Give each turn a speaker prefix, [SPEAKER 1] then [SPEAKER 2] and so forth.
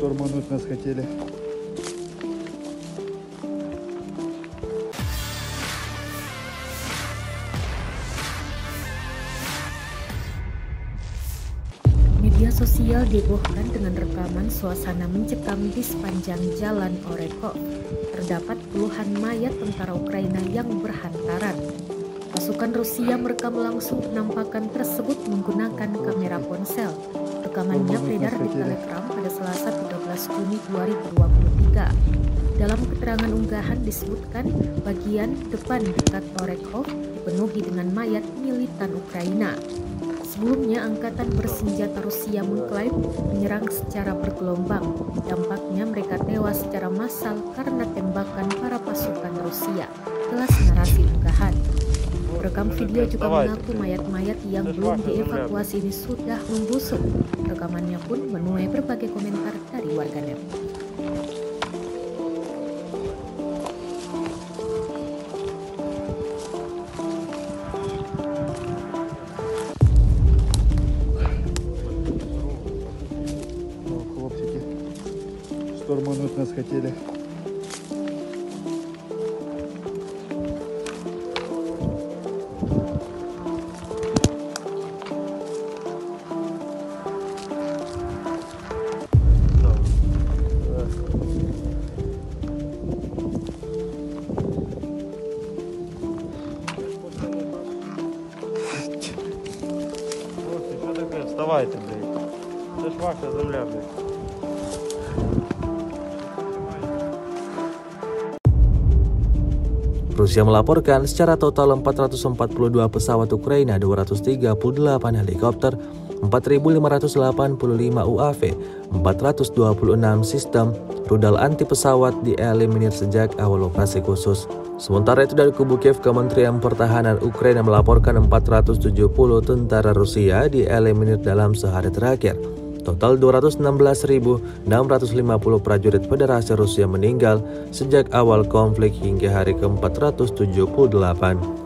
[SPEAKER 1] Штурмануть нас хотели.
[SPEAKER 2] Media sosial dihebohkan dengan rekaman suasana mencekam di sepanjang jalan Orekov. Terdapat puluhan mayat tentara Ukraina yang berhantaran. Pasukan Rusia merekam langsung penampakan tersebut menggunakan kamera ponsel. Rekamannya beredar di Telegram pada Selasa 13 Juni 2023. Dalam keterangan unggahan disebutkan bagian depan dekat Orekov dipenuhi dengan mayat militan Ukraina. Sebelumnya, Angkatan Bersenjata Rusia mengklaim menyerang secara bergelombang. Dampaknya mereka tewas secara massal karena tembakan para pasukan Rusia. Telah narasi unggahan. Rekam video juga mengaku mayat-mayat yang belum dievakuasi ini sudah membusuk. Rekamannya pun menuai berbagai komentar dari warganet.
[SPEAKER 1] Штурмануть нас хотели.
[SPEAKER 3] Вставайте, блядь. Це ж ваша земля, блядь.
[SPEAKER 4] Rusia melaporkan secara total 442 pesawat Ukraina, 238 helikopter, 4.585 UAV, 426 sistem rudal anti pesawat dieliminir sejak awal operasi khusus. Sementara itu dari kubu Kiev, Kementerian Pertahanan Ukraina melaporkan 470 tentara Rusia dieliminir dalam sehari terakhir. Total 216.650 prajurit Federasi Rusia meninggal sejak awal konflik hingga hari ke-478.